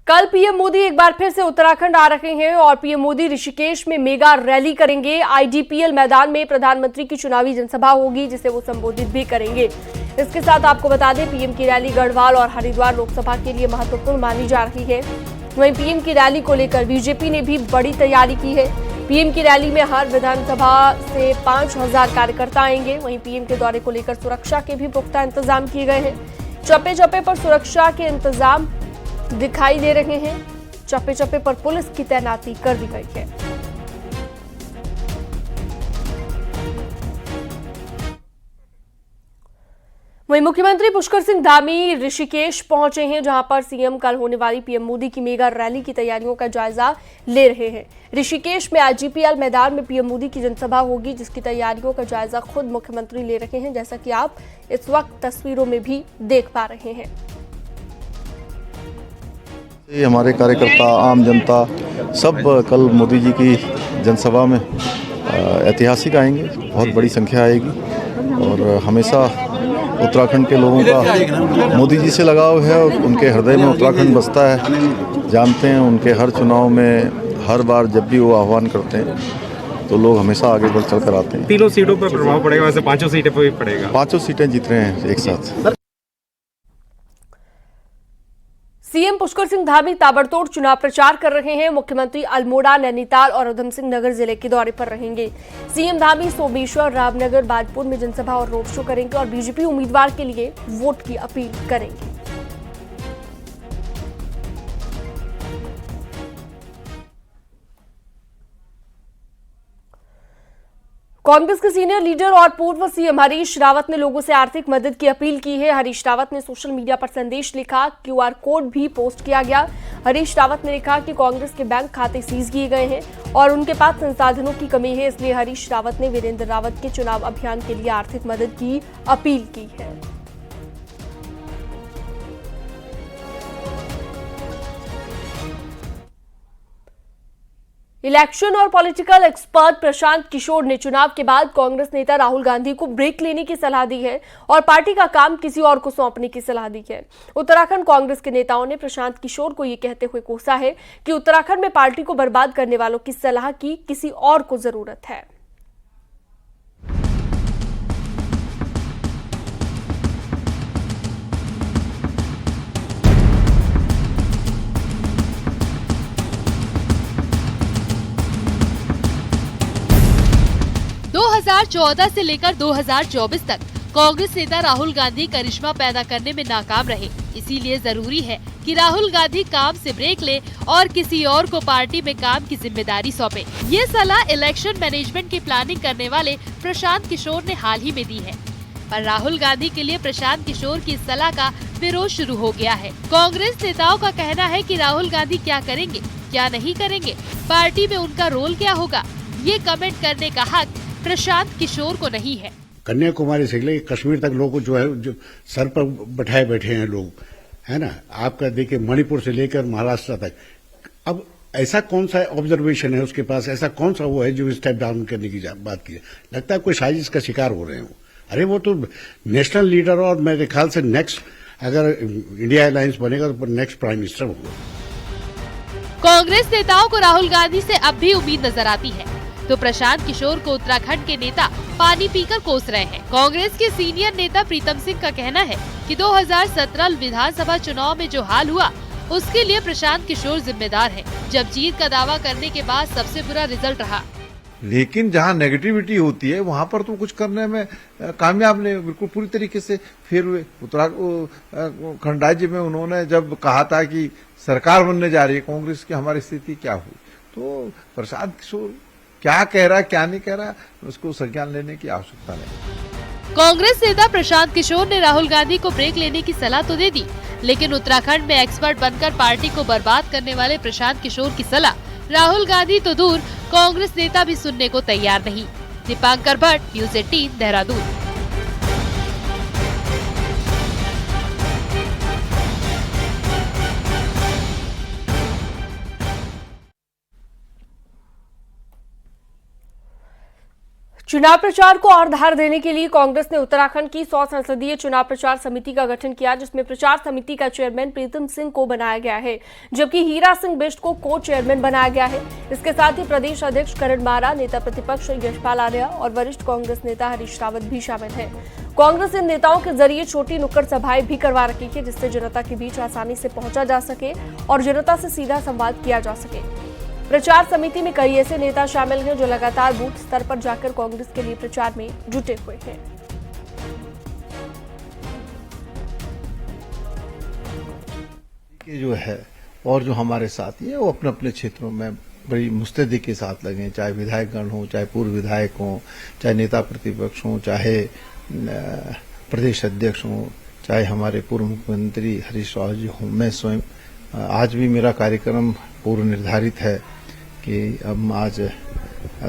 कल पीएम मोदी एक बार फिर से उत्तराखंड आ रहे हैं और पीएम मोदी ऋषिकेश में मेगा रैली करेंगे। आईडीपीएल मैदान में प्रधानमंत्री की चुनावी जनसभा होगी जिसे वो संबोधित भी करेंगे। इसके साथ आपको बता दें, पीएम की रैली गढ़वाल और हरिद्वार लोकसभा के लिए महत्वपूर्ण मानी जा रही है। वहीं पीएम की रैली को लेकर बीजेपी ने भी बड़ी तैयारी की है। पीएम की रैली में हर विधानसभा से 5000 कार्यकर्ता आएंगे। वहीं पीएम के दौरे को लेकर सुरक्षा के भी पुख्ता इंतजाम किए गए हैं। चप्पे चप्पे पर सुरक्षा के इंतजाम दिखाई दे रहे हैं। चप्पे चप्पे पर पुलिस की तैनाती कर दी गई है। वहीं मुख्यमंत्री पुष्कर सिंह धामी ऋषिकेश पहुंचे हैं, जहां पर सीएम कल होने वाली पीएम मोदी की मेगा रैली की तैयारियों का जायजा ले रहे हैं। ऋषिकेश में आईडीपीएल मैदान में पीएम मोदी की जनसभा होगी, जिसकी तैयारियों का जायजा खुद मुख्यमंत्री ले रहे हैं, जैसा कि आप इस वक्त तस्वीरों में भी देख पा रहे हैं। हमारे कार्यकर्ता, आम जनता सब कल मोदी जी की जनसभा में ऐतिहासिक आएंगे। बहुत बड़ी संख्या आएगी और हमेशा उत्तराखंड के लोगों का मोदी जी से लगाव है और उनके हृदय में उत्तराखंड बसता है। जानते हैं उनके हर चुनाव में, हर बार जब भी वो आह्वान करते हैं तो लोग हमेशा आगे बढ़ चल कर आते हैं। तीनों सीटों पर प्रभाव पड़ेगा, वैसे 5 सीटें पर भी पड़ेगा। 5 सीटें जीत रहे हैं एक साथ। सीएम पुष्कर सिंह धामी ताबड़तोड़ चुनाव प्रचार कर रहे हैं। मुख्यमंत्री अल्मोड़ा, नैनीताल और उधम सिंह नगर जिले के दौरे पर रहेंगे। सीएम धामी सोमेश्वर, रामनगर, बाजपुर में जनसभा और रोड शो करेंगे और बीजेपी उम्मीदवार के लिए वोट की अपील करेंगे। कांग्रेस के सीनियर लीडर और पूर्व सीएम हरीश रावत ने लोगों से आर्थिक मदद की अपील की है। हरीश रावत ने सोशल मीडिया पर संदेश लिखा, क्यूआर कोड भी पोस्ट किया गया। हरीश रावत ने लिखा कि कांग्रेस के बैंक खाते सीज किए गए हैं और उनके पास संसाधनों की कमी है, इसलिए हरीश रावत ने वीरेंद्र रावत के चुनाव अभियान के लिए आर्थिक मदद की अपील की है। इलेक्शन और पॉलिटिकल एक्सपर्ट प्रशांत किशोर ने चुनाव के बाद कांग्रेस नेता राहुल गांधी को ब्रेक लेने की सलाह दी है और पार्टी का काम किसी और को सौंपने की सलाह दी है। उत्तराखंड कांग्रेस के नेताओं ने प्रशांत किशोर को यह कहते हुए कोसा है कि उत्तराखंड में पार्टी को बर्बाद करने वालों की सलाह की किसी और को जरूरत है। दो 2014 से लेकर 2024 तक कांग्रेस नेता राहुल गांधी करिश्मा पैदा करने में नाकाम रहे। इसीलिए जरूरी है कि राहुल गांधी काम से ब्रेक ले और किसी और को पार्टी में काम की जिम्मेदारी सौंपे। ये सलाह इलेक्शन मैनेजमेंट की प्लानिंग करने वाले प्रशांत किशोर ने हाल ही में दी है। पर राहुल गांधी के लिए प्रशांत किशोर की इस सलाह का विरोध शुरू हो गया है। कांग्रेस नेताओं का कहना है कि राहुल गांधी क्या करेंगे, क्या नहीं करेंगे, पार्टी में उनका रोल क्या होगा, ये कमेंट करने का हक प्रशांत किशोर को नहीं है। कन्याकुमारी से लेकर कश्मीर तक लोग जो है जो सर पर बैठाए बैठे हैं लोग, है ना। आपका देखिए मणिपुर से लेकर महाराष्ट्र तक। अब ऐसा कौन सा ऑब्जर्वेशन है उसके पास, ऐसा कौन सा वो है जो स्टेप डाउन करने की बात की है। लगता है कोई साजिश का शिकार हो रहे हो। अरे वो तो नेशनल लीडर और मेरे ख्याल से नेक्स्ट अगर इंडिया अलायंस बनेगा तो नेक्स्ट प्राइम मिनिस्टर होगा। कांग्रेस नेताओं को राहुल गांधी से अब भी उम्मीद नजर आती है, तो प्रशांत किशोर को उत्तराखंड के नेता पानी पीकर कोस रहे हैं। कांग्रेस के सीनियर नेता प्रीतम सिंह का कहना है कि 2017 विधानसभा चुनाव में जो हाल हुआ उसके लिए प्रशांत किशोर जिम्मेदार है, जब जीत का दावा करने के बाद सबसे बुरा रिजल्ट रहा। लेकिन जहां नेगेटिविटी होती है वहां पर तो कुछ करने में कामयाब नहीं, बिल्कुल पूरी तरीके से फेल हुए। उत्तराखंड राज्य में उन्होंने जब कहा था कि सरकार बनने जा रही है कांग्रेस की, हमारी स्थिति क्या हुई। तो प्रशांत किशोर क्या कह रहा है क्या नहीं कह रहा, उसको संज्ञान लेने की आवश्यकता नहीं। कांग्रेस नेता प्रशांत किशोर ने राहुल गांधी को ब्रेक लेने की सलाह तो दे दी, लेकिन उत्तराखंड में एक्सपर्ट बनकर पार्टी को बर्बाद करने वाले प्रशांत किशोर की सलाह राहुल गांधी तो दूर, कांग्रेस नेता भी सुनने को तैयार नहीं। दीपांकर भट्ट, न्यूज़ 18, देहरादून। चुनाव प्रचार को और धार देने के लिए कांग्रेस ने उत्तराखंड की 100 संसदीय चुनाव प्रचार समिति का गठन किया, जिसमें प्रचार समिति का चेयरमैन प्रीतम सिंह को बनाया गया है, जबकि हीरा सिंह बिष्ट को को चेयरमैन बनाया गया है। इसके साथ ही प्रदेश अध्यक्ष करण मारा, नेता प्रतिपक्ष यशपाल आर्या और वरिष्ठ कांग्रेस नेता हरीश रावत भी शामिल हैं। कांग्रेस इन नेताओं के जरिए छोटी नुक्कड़ सभाएं भी करवा रही है, जिससे जनता के बीच आसानी से पहुंचा जा सके और जनता से सीधा संवाद किया जा सके। प्रचार समिति में कई ऐसे नेता शामिल हैं जो लगातार बूथ स्तर पर जाकर कांग्रेस के लिए प्रचार में जुटे हुए हैं। जो है और जो हमारे साथी हैं वो अपने अपने क्षेत्रों में बड़ी मुस्तैदी के साथ लगे, चाहे विधायकगण हो, चाहे पूर्व विधायक हो, चाहे नेता प्रतिपक्ष हो, चाहे प्रदेश अध्यक्ष हो, चाहे हमारे पूर्व मुख्यमंत्री हरीश रावत जी हों, मैं स्वयं। आज भी मेरा कार्यक्रम पूर्व निर्धारित है कि हम आज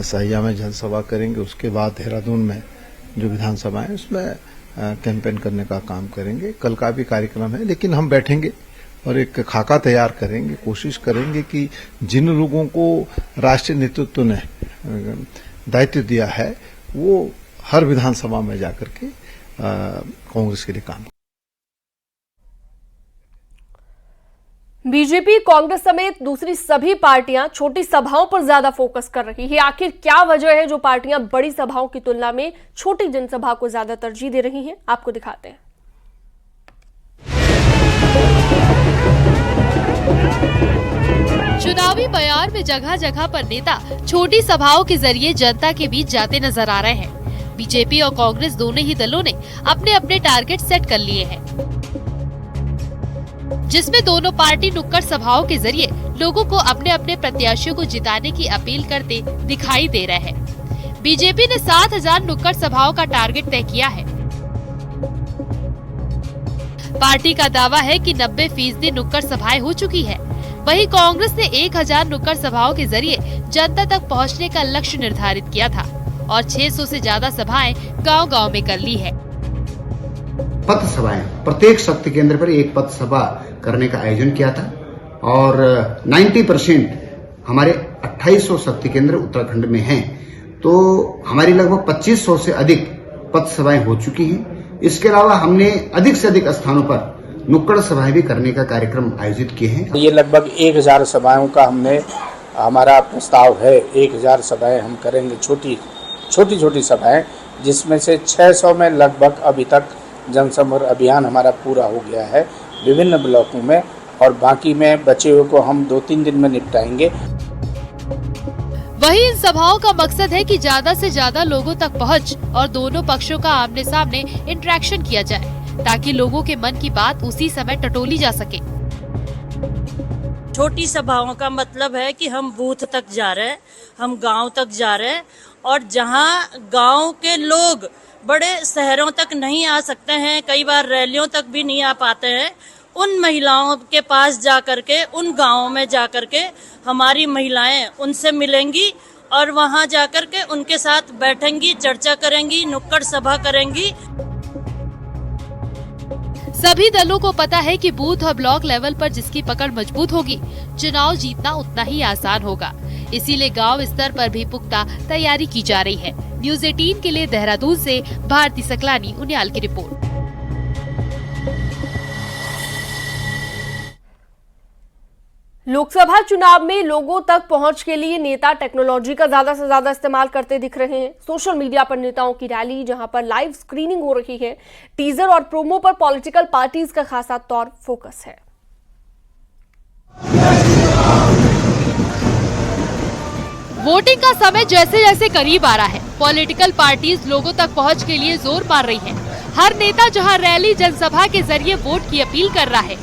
सहिया में जनसभा करेंगे, उसके बाद देहरादून में जो विधानसभा है उसमें कैंपेन करने का काम करेंगे। कल का भी कार्यक्रम है, लेकिन हम बैठेंगे और एक खाका तैयार करेंगे, कोशिश करेंगे कि जिन लोगों को राष्ट्रीय नेतृत्व ने दायित्व दिया है वो हर विधानसभा में जाकर के कांग्रेस के लिए काम। बीजेपी, कांग्रेस समेत दूसरी सभी पार्टियां छोटी सभाओं पर ज्यादा फोकस कर रही है। आखिर क्या वजह है जो पार्टियां बड़ी सभाओं की तुलना में छोटी जनसभा को ज्यादा तरजीह दे रही हैं? आपको दिखाते हैं। चुनावी बयान में जगह जगह पर नेता छोटी सभाओं के जरिए जनता के बीच जाते नजर आ रहे हैं। बीजेपी और कांग्रेस दोनों ही दलों ने अपने अपने टारगेट सेट कर लिए हैं, जिसमें दोनों पार्टी नुक्कड़ सभाओं के जरिए लोगों को अपने अपने प्रत्याशियों को जिताने की अपील करते दिखाई दे रहे हैं। बीजेपी ने 7000 नुक्कड़ सभाओं का टारगेट तय किया है। पार्टी का दावा है कि 90% नुक्कड़ सभाएं हो चुकी है। वहीं कांग्रेस ने 1000 नुक्कड़ सभाओं के जरिए जनता तक पहुंचने का लक्ष्य निर्धारित किया था और 600 से ज्यादा सभाएं गांव-गांव में कर ली है। पथ सभाएं, प्रत्येक शक्ति केंद्र पर एक पथ सभा करने का आयोजन किया था और 90% हमारे 2800 शक्ति केंद्र उत्तराखंड में हैं, तो हमारी लगभग 2500 से अधिक पथ सभाएं हो चुकी हैं। इसके अलावा हमने अधिक से अधिक स्थानों पर नुक्कड़ सभाएं भी करने का कार्यक्रम आयोजित किए हैं। ये लगभग 1000 सभाओं का हमारा प्रस्ताव है। 1000 सभाएं हम करेंगे, छोटी सभाएं, जिसमें से 600 में लगभग अभी तक जनसंपर्क अभियान हमारा पूरा हो गया है विभिन्न ब्लॉकों में, और बाकी में बचे हुए को हम 2-3 दिन में निपटाएंगे। वहीं इन सभाओं का मकसद है कि ज्यादा से ज्यादा लोगों तक पहुंच और दोनों पक्षों का आमने सामने इंटरेक्शन किया जाए, ताकि लोगों के मन की बात उसी समय टटोली जा सके। छोटी सभाओं का मतलब है कि हम बूथ तक जा रहे हैं, हम गांव तक जा रहे हैं, और जहां गांव के लोग बड़े शहरों तक नहीं आ सकते हैं, कई बार रैलियों तक भी नहीं आ पाते हैं, उन महिलाओं के पास जाकर के, उन गांवों में जाकर के हमारी महिलाएं उनसे मिलेंगी और वहां जाकर के उनके साथ बैठेंगी, चर्चा करेंगी, नुक्कड़ सभा करेंगी। सभी दलों को पता है कि बूथ और ब्लॉक लेवल पर जिसकी पकड़ मजबूत होगी, चुनाव जीतना उतना ही आसान होगा। इसीलिए गांव स्तर पर भी पुख्ता तैयारी की जा रही है। न्यूज़ 18 के लिए देहरादून से भारती सकलानी, उनियाल की रिपोर्ट। लोकसभा चुनाव में लोगों तक पहुंच के लिए नेता टेक्नोलॉजी का ज्यादा से ज्यादा इस्तेमाल करते दिख रहे हैं। सोशल मीडिया पर नेताओं की रैली, जहां पर लाइव स्क्रीनिंग हो रही है, टीजर और प्रोमो पर पॉलिटिकल पार्टीज का खासा तौर फोकस है। वोटिंग का समय जैसे जैसे करीब आ रहा है, पॉलिटिकल पार्टीज लोगों तक पहुंच के लिए जोर मार रही हैं। हर नेता जहां रैली, जनसभा के जरिए वोट की अपील कर रहा है,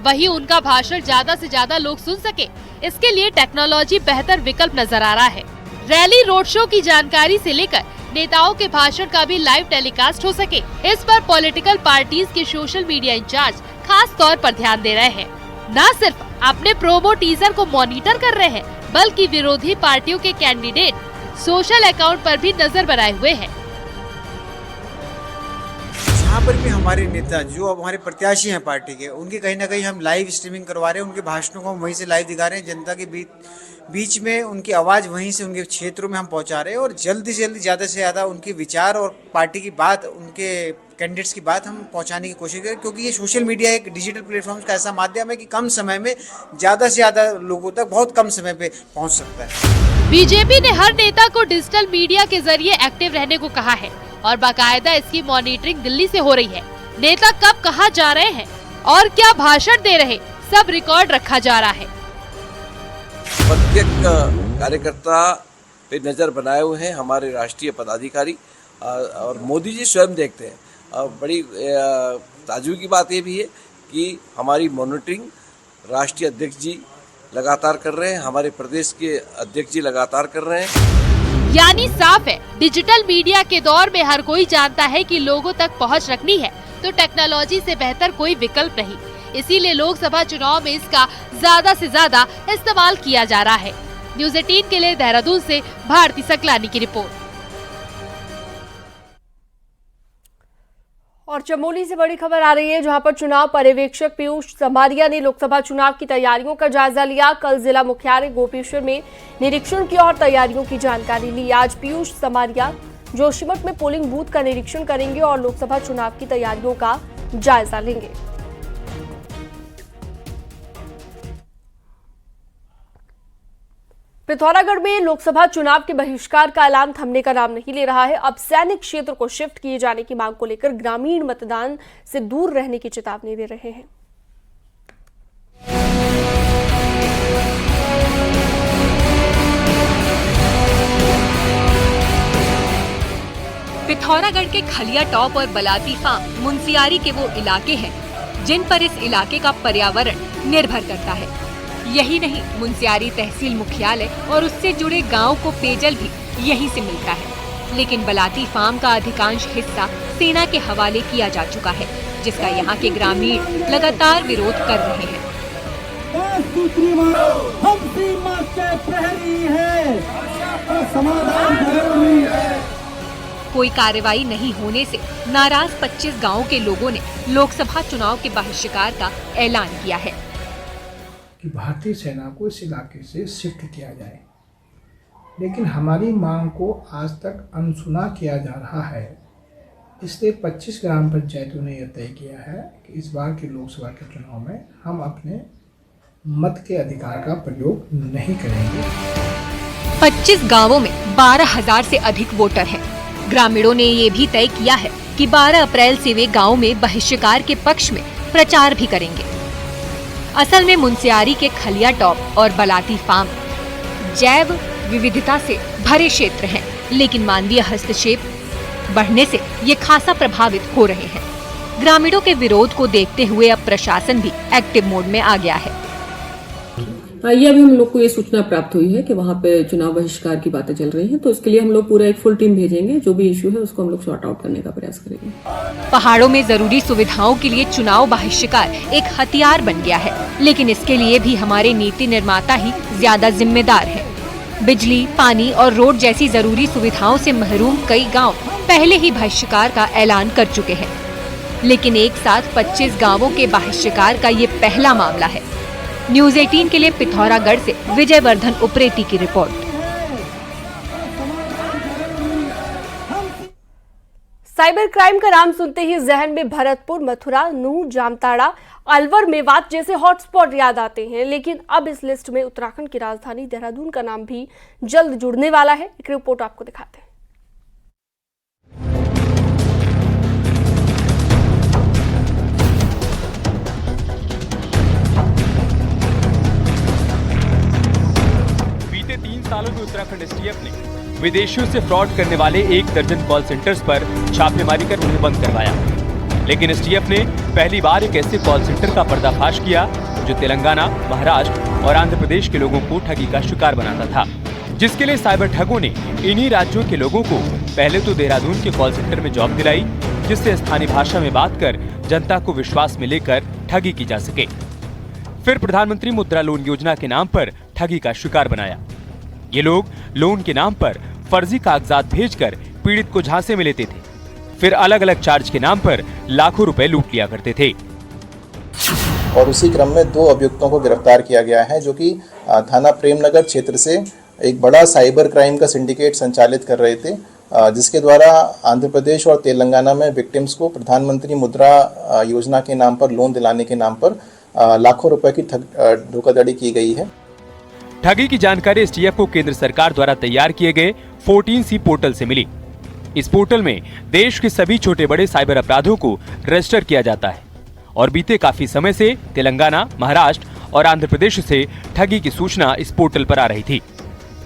वहीं उनका भाषण ज्यादा से ज्यादा लोग सुन सके, इसके लिए टेक्नोलॉजी बेहतर विकल्प नजर आ रहा है। रैली, रोड शो की जानकारी से लेकर नेताओं के भाषण का भी लाइव टेलीकास्ट हो सके, इस पर पॉलिटिकल पार्टीज के सोशल मीडिया इंचार्ज खास तौर पर ध्यान दे रहे हैं। न सिर्फ अपने प्रोमो टीजर को मॉनिटर कर रहे हैं, बल्कि विरोधी पार्टियों के कैंडिडेट सोशल अकाउंट पर भी नजर बनाए हुए हैं। यहाँ पर भी हमारे नेता जो हमारे प्रत्याशी हैं पार्टी के, उनकी कहीं ना कहीं हम लाइव स्ट्रीमिंग करवा रहे हैं, उनके भाषणों को हम वहीं से लाइव दिखा रहे हैं, जनता के बीच में उनकी आवाज़ वहीं से उनके क्षेत्रों में हम पहुँचा रहे हैं और जल्दी से जल्दी ज़्यादा से ज़्यादा उनके विचार और पार्टी की बात, उनके कैंडिडेट्स की बात हम पहुंचाने की कोशिश करें, क्योंकि ये सोशल मीडिया एक डिजिटल प्लेटफॉर्म का ऐसा माध्यम है कि कम समय में ज़्यादा से ज़्यादा लोगों तक बहुत कम समय पे पहुंच सकता है। बीजेपी ने हर नेता को डिजिटल मीडिया के जरिए एक्टिव रहने को कहा है और बाकायदा इसकी मॉनिटरिंग दिल्ली से हो रही है। नेता कब कहाँ जा रहे हैं और क्या भाषण दे रहे, सब रिकॉर्ड रखा जा रहा है। प्रत्येक कार्यकर्ता पे नजर बनाए हुए हैं हमारे राष्ट्रीय पदाधिकारी और मोदी जी स्वयं देखते हैं। बड़ी ताजुब की बात ये भी है कि हमारी मॉनिटरिंग राष्ट्रीय अध्यक्ष जी लगातार कर रहे हैं, हमारे प्रदेश के अध्यक्ष जी लगातार कर रहे हैं। यानी साफ है, डिजिटल मीडिया के दौर में हर कोई जानता है कि लोगों तक पहुंच रखनी है तो टेक्नोलॉजी से बेहतर कोई विकल्प नहीं। इसीलिए लोकसभा चुनाव में इसका ज्यादा से ज्यादा इस्तेमाल किया जा रहा है। न्यूज़ 18 के लिए देहरादून से भारती सकलानी की रिपोर्ट। और चमोली से बड़ी खबर आ रही है, जहां पर चुनाव पर्यवेक्षक पीयूष समारिया ने लोकसभा चुनाव की तैयारियों का जायजा लिया। कल जिला मुख्यालय गोपेश्वर में निरीक्षण किया और तैयारियों की जानकारी ली। आज पीयूष समारिया जोशीमठ में पोलिंग बूथ का निरीक्षण करेंगे और लोकसभा चुनाव की तैयारियों का जायजा लेंगे। पिथौरागढ़ में लोकसभा चुनाव के बहिष्कार का ऐलान थमने का नाम नहीं ले रहा है। अब सैनिक क्षेत्र को शिफ्ट किए जाने की मांग को लेकर ग्रामीण मतदान से दूर रहने की चेतावनी दे रहे हैं। पिथौरागढ़ के खलिया टॉप और बलाती फार्म मुंसियारी के वो इलाके हैं जिन पर इस इलाके का पर्यावरण निर्भर करता है। यही नहीं, मुंसियारी तहसील मुख्यालय और उससे जुड़े गांव को पेयजल भी यहीं से मिलता है। लेकिन बलाती फार्म का अधिकांश हिस्सा सेना के हवाले किया जा चुका है, जिसका यहाँ के ग्रामीण लगातार विरोध कर रहे हैं। कोई कार्रवाई नहीं होने से नाराज 25 गाँव के लोगों ने लोकसभा चुनाव के बहिष्कार का ऐलान किया है कि भारतीय सेना को इस इलाके से शिफ्ट किया जाए, लेकिन हमारी मांग को आज तक अनसुना किया जा रहा है। इसलिए 25 ग्राम पंचायतों ने यह तय किया है कि इस बार के लोकसभा के चुनाव में हम अपने मत के अधिकार का प्रयोग नहीं करेंगे। 25 गांवों में 12,000 से अधिक वोटर हैं। ग्रामीणों ने ये भी तय किया है कि 12 अप्रैल से वे गाँव में बहिष्कार के पक्ष में प्रचार भी करेंगे। असल में मुंसियारी के खलिया टॉप और बलाती फार्म जैव विविधता से भरे क्षेत्र हैं, लेकिन मानवीय हस्तक्षेप बढ़ने से ये खासा प्रभावित हो रहे हैं। ग्रामीणों के विरोध को देखते हुए अब प्रशासन भी एक्टिव मोड में आ गया है। ये अभी हम लोग को ये सूचना प्राप्त हुई है कि वहाँ पे चुनाव बहिष्कार की बातें चल रही हैं, तो इसके लिए हम लोग पूरा एक फुल टीम भेजेंगे। जो भी इश्यू है उसको हम लोग सॉर्ट आउट करने का प्रयास करेंगे। पहाड़ों में जरूरी सुविधाओं के लिए चुनाव बहिष्कार एक हथियार बन गया है, लेकिन इसके लिए भी हमारे नीति निर्माता ही ज्यादा जिम्मेदार है। बिजली, पानी और रोड जैसी जरूरी सुविधाओं से महरूम कई गाँव पहले ही बहिष्कार का ऐलान कर चुके हैं, लेकिन एक साथ 25 गाँवों के बहिष्कार का ये पहला मामला है। न्यूज़ 18 के लिए पिथौरागढ़ से विजय वर्धन उप्रेती की रिपोर्ट। साइबर क्राइम का नाम सुनते ही जहन में भरतपुर, मथुरा, नूह, जामताड़ा, अलवर, मेवात जैसे हॉटस्पॉट याद आते हैं, लेकिन अब इस लिस्ट में उत्तराखंड की राजधानी देहरादून का नाम भी जल्द जुड़ने वाला है। एक रिपोर्ट आपको दिखाते हैं। बीते 3 सालों में उत्तराखंड एसटीएफ ने विदेशियों से फ्रॉड करने वाले 1 दर्जन कॉल सेंटर्स पर छापेमारी कर उन्हें बंद करवाया। लेकिन एसटीएफ ने पहली बार एक ऐसे कॉल सेंटर का पर्दाफाश किया जो तेलंगाना, महाराष्ट्र और आंध्र प्रदेश के लोगों को ठगी का शिकार बनाता था, जिसके लिए साइबर ठगों ने इन्हीं राज्यों के लोगों को पहले तो देहरादून के कॉल सेंटर में जॉब दिलाई, जिससे स्थानीय भाषा में बात कर जनता को विश्वास में लेकर ठगी की जा सके। फिर प्रधानमंत्री मुद्रा लोन योजना के नाम पर ठगी का शिकार बनाया। ये लोग लोन के नाम पर फर्जी कागजात भेजकर पीड़ित को झांसे में लेते थे, फिर अलग अलग चार्ज के नाम पर लाखों रुपए लूट लिया करते थे। और उसी क्रम में 2 अभियुक्तों को गिरफ्तार किया गया है, जो कि थाना प्रेमनगर क्षेत्र से एक बड़ा साइबर क्राइम का सिंडिकेट संचालित कर रहे थे, जिसके द्वारा आंध्र प्रदेश और तेलंगाना में विक्टिम्स को प्रधानमंत्री मुद्रा योजना के नाम पर लोन दिलाने के नाम पर लाखों रुपए की धोखाधड़ी की गई है। ठगी की जानकारी एसटीएफ को केंद्र सरकार द्वारा तैयार किए गए 14C पोर्टल से मिली। इस पोर्टल में देश के सभी छोटे बड़े साइबर अपराधों को रजिस्टर किया जाता है और बीते काफी समय से तेलंगाना, महाराष्ट्र और आंध्र प्रदेश से ठगी की सूचना इस पोर्टल पर आ रही थी,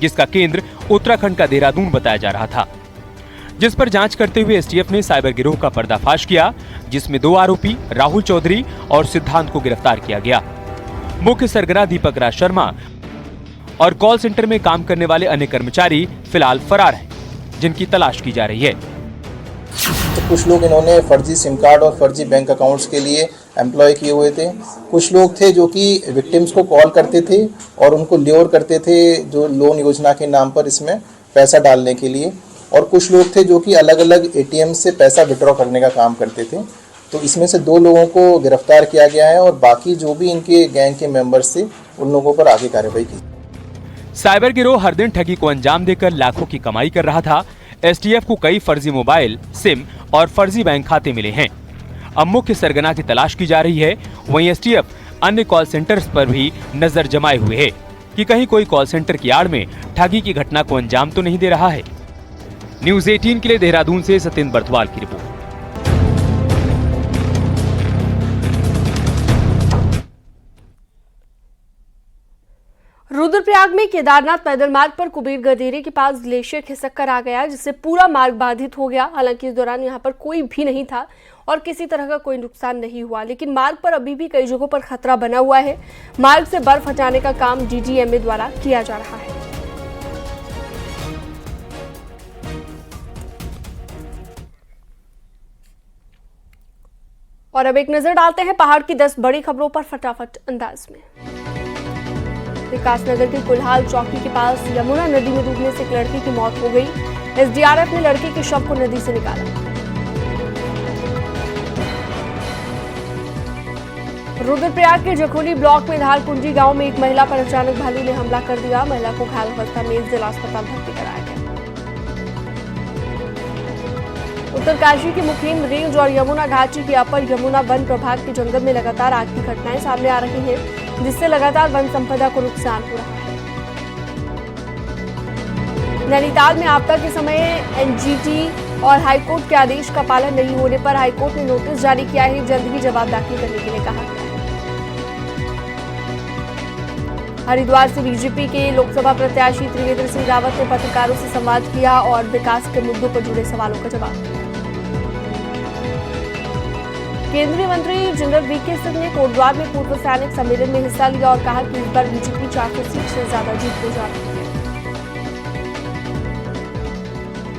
जिसका केंद्र उत्तराखंड का देहरादून बताया जा रहा था। जिस पर जांच करते हुए एसटीएफ ने साइबर गिरोह का पर्दाफाश किया, जिसमें 2 आरोपी राहुल चौधरी और सिद्धांत को गिरफ्तार किया गया। मुख्य सरगना दीपक राज शर्मा और कॉल सेंटर में काम करने वाले अन्य कर्मचारी फिलहाल फरार हैं, जिनकी तलाश की जा रही है। तो कुछ लोग इन्होंने फर्जी सिम कार्ड और फर्जी बैंक अकाउंट्स के लिए एम्प्लॉय किए हुए थे। कुछ लोग थे जो कि विक्टिम्स को कॉल करते थे और उनको ल्योर करते थे जो लोन योजना के नाम पर इसमें पैसा डालने के लिए, और कुछ लोग थे जो कि अलग अलग एटीएम से पैसा विड्रॉ करने का काम करते थे। तो इसमें से 2 लोगों को गिरफ्तार किया गया है और बाकी जो भी इनके गैंग के मेंबर्स थे उन लोगों पर आगे कार्रवाई की। साइबर गिरोह हर दिन ठगी को अंजाम देकर लाखों की कमाई कर रहा था। एसटीएफ को कई फर्जी मोबाइल, सिम और फर्जी बैंक खाते मिले हैं। अब मुख्य सरगना की तलाश की जा रही है। वहीं एसटीएफ अन्य कॉल सेंटर्स पर भी नजर जमाए हुए है कि कहीं कोई कॉल सेंटर की आड़ में ठगी की घटना को अंजाम तो नहीं दे रहा है। न्यूज़ 18 के लिए देहरादून से सत्येंद्र बर्थवाल की रिपोर्ट। रुद्रप्रयाग में केदारनाथ पैदल मार्ग पर कुबेर गदेरे के पास ग्लेशियर खिसक कर आ गया, जिससे पूरा मार्ग बाधित हो गया। हालांकि इस दौरान यहां पर कोई भी नहीं था और किसी तरह का कोई नुकसान नहीं हुआ, लेकिन मार्ग पर अभी भी कई जगहों पर खतरा बना हुआ है। मार्ग से बर्फ हटाने का काम डीडीएमए द्वारा किया जा रहा है। और अब एक नजर डालते हैं पहाड़ की 10 बड़ी खबरों पर फटाफट अंदाज में। विकासनगर के कुल्हाल चौकी के पास यमुना नदी में डूबने से एक लड़की की मौत हो गई। एसडीआरएफ ने लड़की के शव को नदी से निकाला। रुद्रप्रयाग के जखोली ब्लॉक में धारकुंजी गांव में एक महिला पर अचानक भालू ने हमला कर दिया। महिला को घायल अवस्था में जिला अस्पताल भर्ती कराया गया। उत्तरकाशी के मुखेम रेंज और यमुना घाटी के अपर यमुना वन प्रभाग के जंगल में लगातार आग की घटनाएं सामने आ रही हैं, जिससे लगातार वन संपदा को नुकसान हो रहा है। नैनीताल में आपदा के समय एनजीटी और हाईकोर्ट के आदेश का पालन नहीं होने पर हाईकोर्ट ने नोटिस जारी किया है। जल्द ही जवाब दाखिल करने के लिए कहा गया है। हरिद्वार से बीजेपी के लोकसभा प्रत्याशी त्रिवेंद्र सिंह रावत ने पत्रकारों से संवाद किया और विकास के मुद्दों पर जुड़े सवालों का जवाब दिया। केंद्रीय मंत्री जनरल वीके सिंह ने कोटद्वार में पूर्व सैनिक सम्मेलन में हिस्सा लिया और कहा कि इस बार बीजेपी 400 सीट से ज्यादा जीतने जा रही है।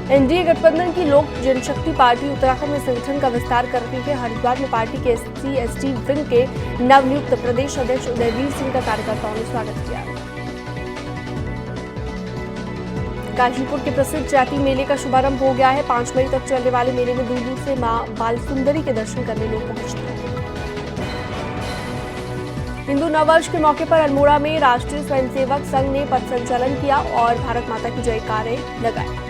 एनडीए गठबंधन की लोक जनशक्ति पार्टी उत्तराखंड में संगठन का विस्तार कर रही है। हरिद्वार में पार्टी के SC/ST विंग के नवनियुक्त प्रदेश अध्यक्ष उदयवीर सिंह का कार्यकर्ताओं ने स्वागत किया। काशीपुर के प्रसिद्ध जाति मेले का शुभारंभ हो गया है। 5 मई तक चलने वाले मेले में दूर दूर से मां बाल सुंदरी के दर्शन करने लोग पहुंचते हैं। हिंदू नववर्ष के मौके पर अल्मोड़ा में राष्ट्रीय स्वयंसेवक संघ ने पथ संचलन किया और भारत माता की जयकारे लगाए।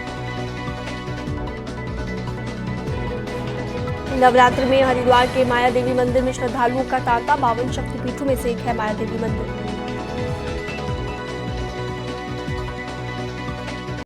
नवरात्र में हरिद्वार के माया देवी मंदिर में श्रद्धालुओं का तांता। 52 शक्तिपीठों में से एक है माया देवी मंदिर।